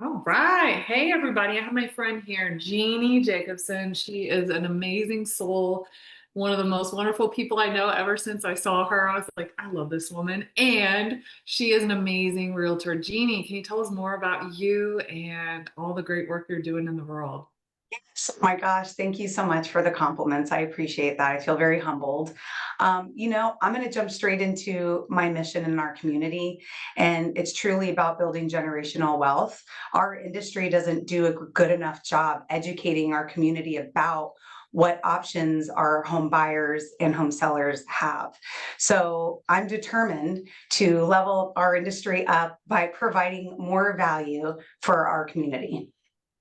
All right. Hey, everybody. I have my friend here, Jeannie Jacobson. She is an amazing soul, one of the most wonderful people I know. Ever since I saw her, I was like, I love this woman. And she is an amazing realtor. Jeannie, can you tell us more about you and all the great work you're doing in the world? Oh my gosh, thank you so much for the compliments. I appreciate that. I feel very humbled. I'm going to jump straight into my mission in our community, and it's truly about building generational wealth. Our industry doesn't do a good enough job educating our community about what options our home buyers and home sellers have. So I'm determined to level our industry up by providing more value for our community.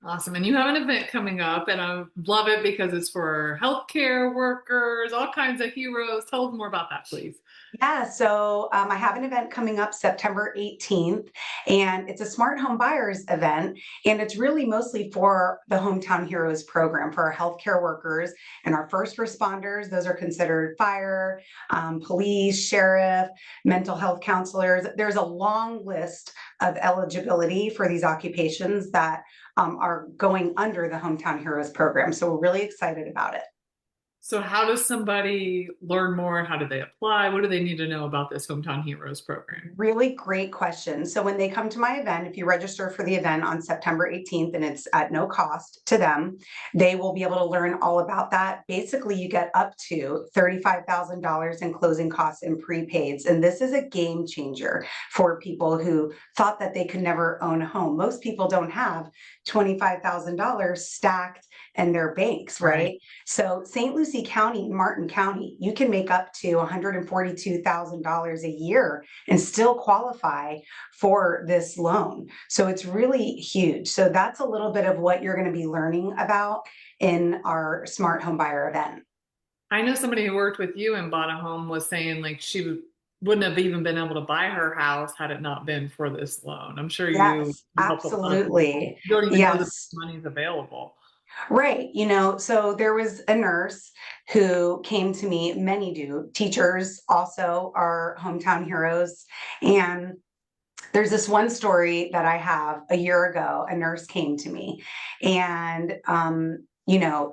Awesome. And you have an event coming up, and I love it because it's for healthcare workers, all kinds of heroes. Tell us more about that, please. Yeah, so I have an event coming up September 18th, and it's a Smart Home Buyers event. And it's really mostly for the Hometown Heroes program for our healthcare workers and our first responders. Those are considered fire, police, sheriff, mental health counselors. There's a long list of eligibility for these occupations that are going under the Hometown Heroes program. So we're really excited about it. So, how does somebody learn more? How do they apply? What do they need to know about this Hometown Heroes program? Really great question. So when they come to my event, if you register for the event on September 18th and it's at no cost to them, they will be able to learn all about that. Basically, you get up to $35,000 in closing costs and prepaids. And this is a game changer for people who thought that they could never own a home. Most people don't have $25,000 stacked in their banks, Right. right? So St. Lucie County and Martin County, you can make up to $142,000 a year and still qualify for this loan. So it's really huge. So that's a little bit of what you're going to be learning about in our Smart Home Buyer event. I know somebody who worked with you and bought a home was saying like wouldn't have even been able to buy her house had it not been for this loan. I'm sure Yes, you help a lot of people absolutely. who don't even know that Yes. money is available. Right. So there was a nurse who came to me, many do. Teachers also are hometown heroes. And there's this one story that I have a year ago. A nurse came to me and,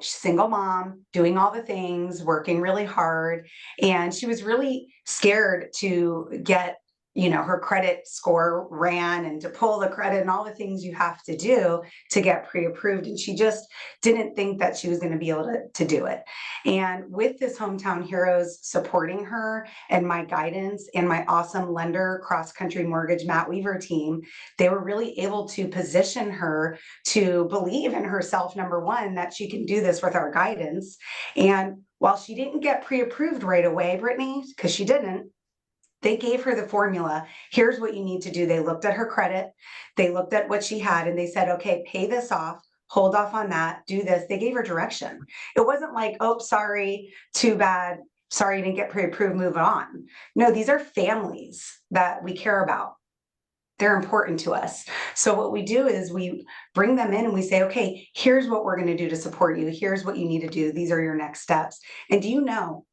single mom, doing all the things, working really hard. And she was really scared to get, her credit score ran and to pull the credit and all the things you have to do to get pre-approved. And she just didn't think that she was going to be able to do it. And with this Hometown Heroes supporting her and my guidance and my awesome lender CrossCountry Mortgage Matt Weaver team, they were really able to position her to believe in herself, number one, that she can do this with our guidance. And while she didn't get pre-approved right away, Brittany, because she didn't, they gave her the formula. Here's what you need to do. They looked at her credit, they looked at what she had, and they said, okay, pay this off, hold off on that, do this. They gave her direction. It wasn't like, oh, sorry, too bad, sorry you didn't get pre-approved, move on. No, these are families that we care about. They're important to us. So what we do is we bring them in and we say, okay, here's what we're going to do to support you. Here's what you need to do. These are your next steps. And do you know,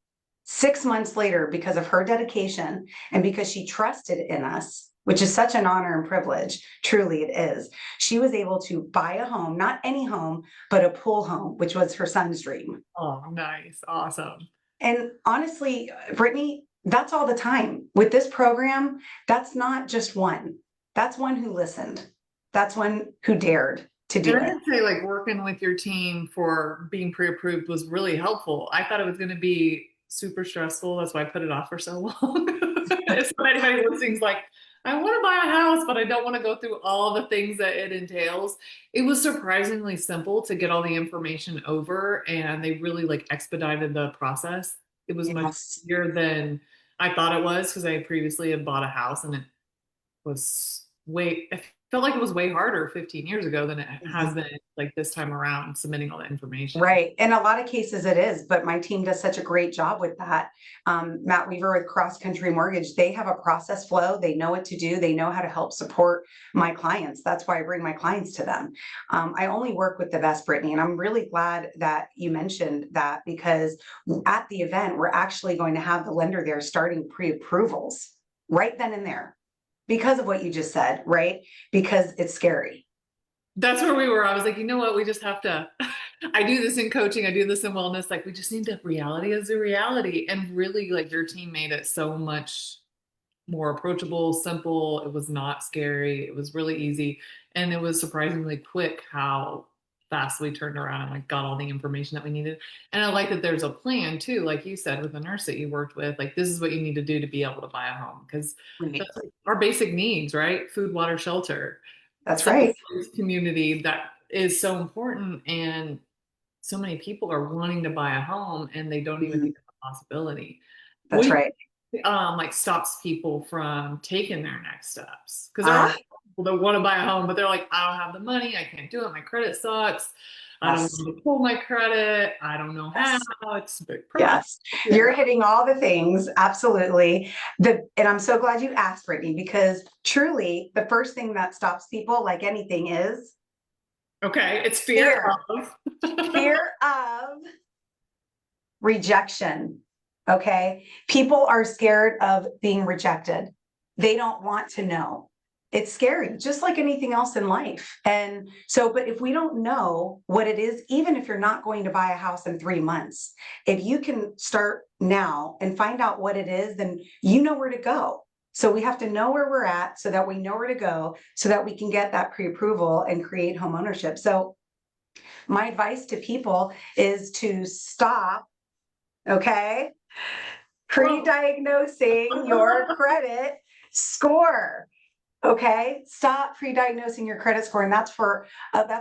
6 months later, because of her dedication and because she trusted in us, which is such an honor and privilege, truly it is, she was able to buy a home, not any home, but a pool home, which was her son's dream. Oh, nice. Awesome. And honestly, Brittany, that's all the time. With this program, that's not just one. That's one who listened. That's one who dared to And do I it. didn't say like working with your team for being pre-approved was really helpful. I thought it was going to be super stressful. That's why I put it off for so long. If anybody listening's like, I want to buy a house, but I don't want to go through all the things that it entails. It was surprisingly simple to get all the information over, and they really like expedited the process. It was much Yes. easier than I thought it was because I previously had bought a house and it was I felt like it was way harder 15 years ago than it has been like this time around submitting all the information. Right. In a lot of cases it is, but my team does such a great job with that. Matt Weaver with CrossCountry Mortgage, they have a process flow. They know what to do. They know how to help support my clients. That's why I bring my clients to them. I only work with the best, Brittany, and I'm really glad that you mentioned that because at the event, we're actually going to have the lender there starting pre-approvals right then and there because of what you just said, right? Because it's scary. That's where we were. I was like, you know what? We just have to. I do this in coaching. I do this in wellness. Like, we just need to. Reality is a reality, and really, like your team made it so much more approachable, simple. It was not scary. It was really easy, and it was surprisingly quick how fast we turned around and like got all the information that we needed. And I like that there's a plan too, like you said, with the nurse that you worked with. Like, this is what you need to do to be able to buy a home because Right. that's like our basic needs, right? Food, water, shelter, That's safe right. place, community. That is so important, and so many people are wanting to buy a home and they don't even Mhm. think of the possibility. What That's do right. you like stops people from taking their next steps? Because there are Ah, people that want to buy a home, but they're like, I don't have the money, I can't do it, my credit sucks, I don't yes. want to pull my credit, I don't know how, Yes. it's a big process. Yes, you're Yeah. hitting all the things. Absolutely. And I'm so glad you asked, Brittany, because truly the first thing that stops people, like anything, is Okay, it's fear fear. of. Fear of rejection. Okay. People are scared of being rejected. They don't want to know. It's scary, just like anything else in life. And so, but if we don't know what it is, even if you're not going to buy a house in 3 months, if you can start now and find out what it is, then you know where to go. So we have to know where we're at so that we know where to go so that we can get that pre-approval and create home ownership. So my advice to people is to stop, okay, Well, pre-diagnosing your credit score. Okay, stop pre-diagnosing your credit score, and that's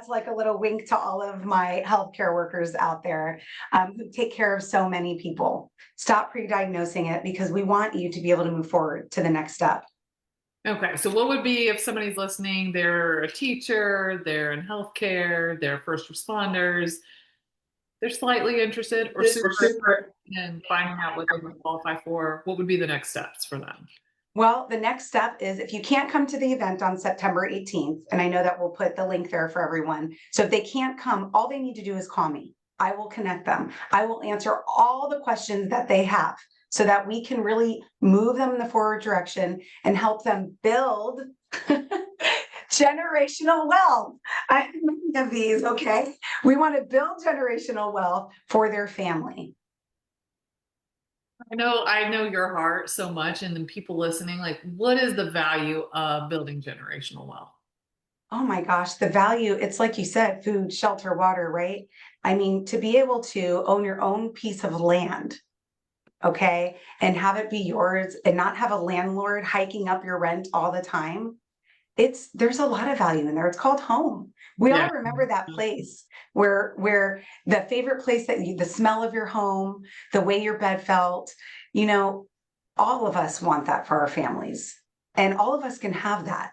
like a little wink to all of my healthcare workers out there who take care of so many people. Stop pre-diagnosing it because we want you to be able to move forward to the next step. okay, so what would be if somebody's listening, they're a teacher, they're in healthcare, they're first responders, they're slightly interested or super interested in finding out what they would qualify for, what would be the next steps for them? Well, the next step is if you can't come to the event on September 18th, and I know that we'll put the link there for everyone. So if they can't come, all they need to do is call me. I will connect them. I will answer all the questions that they have so that we can really move them in the forward direction and help them build generational wealth. I have many of these, okay? We want to build generational wealth for their family. I know your heart so much, and then people listening, like, what is the value of building generational wealth? Oh my gosh, the value, it's like you said, food, shelter, water, right? I mean, to be able to own your own piece of land, okay, and have it be yours and not have a landlord hiking up your rent all the time. There's a lot of value in there. It's called home. We Yeah. all remember that place where the favorite place that the smell of your home, the way your bed felt, you know, all of us want that for our families. And all of us can have that.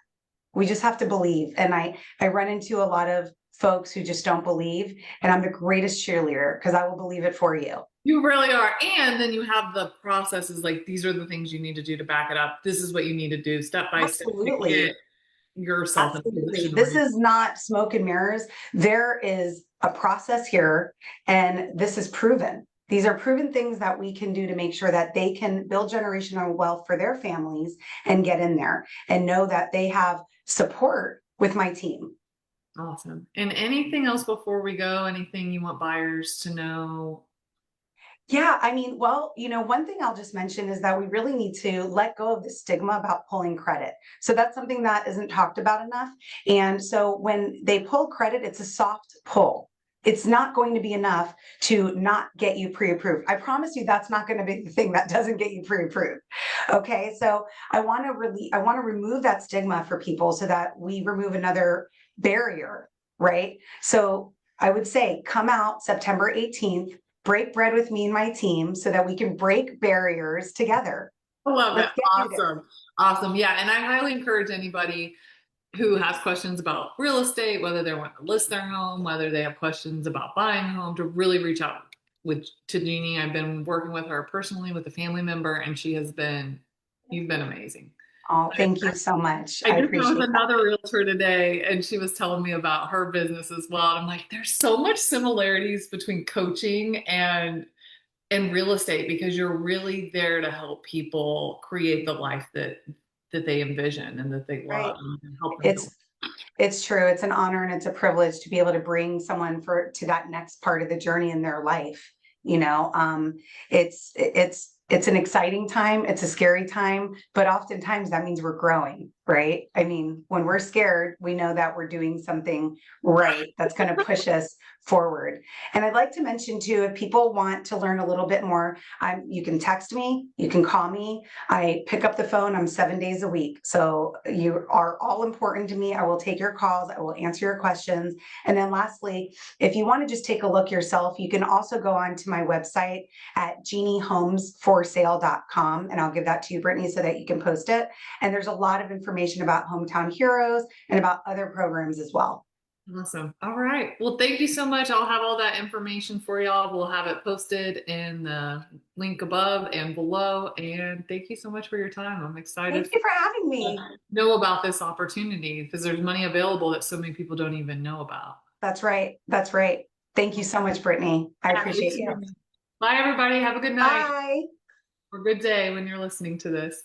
We just have to believe. And I run into a lot of folks who just don't believe, and I'm the greatest cheerleader because I will believe it for you. You really are. And then you have the processes like these are the things you need to do to back it up. This is what you need to do step by step to get Absolutely. yourself in a Absolutely. position where This you. is not smoke and mirrors. There is a process here, and this is proven. These are proven things that we can do to make sure that they can build generational wealth for their families and get in there and know that they have support with my team. Awesome. And anything else before we go? Anything you want buyers to know? Yeah, I mean, well, one thing I'll just mention is that we really need to let go of the stigma about pulling credit. So that's something that isn't talked about enough. And so when they pull credit, it's a soft pull. It's not going to be enough to not get you pre-approved. I promise you that's not going to be the thing that doesn't get you pre-approved. Okay, so I want to remove that stigma for people so that we remove another barrier, right? So I would say come out September 18th, break bread with me and my team so that we can break barriers together. I love it. Let's get through this. Awesome. Awesome. Yeah. And I highly encourage anybody who has questions about real estate, whether they want to list their home, whether they have questions about buying a home, to really reach out to Jeannie. I've been working with her personally with a family member, and you've been amazing. Oh, I, thank you so much. I I just met with appreciate that. another realtor today, and she was telling me about her business as well. And I'm like, there's so much similarities between coaching and real estate because you're really there to help people create the life that they envision and that they love Right. and help them build. It's It's true. It's an honor and it's a privilege to be able to bring someone to that next part of the journey in their life. You know, it's an exciting time. It's a scary time, but oftentimes that means we're growing, right? I mean, when we're scared, we know that we're doing something right that's going to push us forward. And I'd like to mention too, if people want to learn a little bit more, you can text me, you can call me. I pick up the phone. I'm 7 days a week. So you are all important to me. I will take your calls. I will answer your questions. And then lastly, if you want to just take a look yourself, you can also go on to my website at jeanniehomesforsale.com. And I'll give that to you, Brittany, so that you can post it. And there's a lot of information about Hometown Heroes and about other programs as well. Awesome. All right. Well, thank you so much. I'll have all that information for y'all. We'll have it posted in the link above and below. And thank you so much for your time. I'm excited Thank you for having me. to know about this opportunity because there's money available that so many people don't even know about. That's right. That's right. Thank you so much, Brittany. I appreciate you. Bye, everybody. Have a good night Bye. or good day when you're listening to this.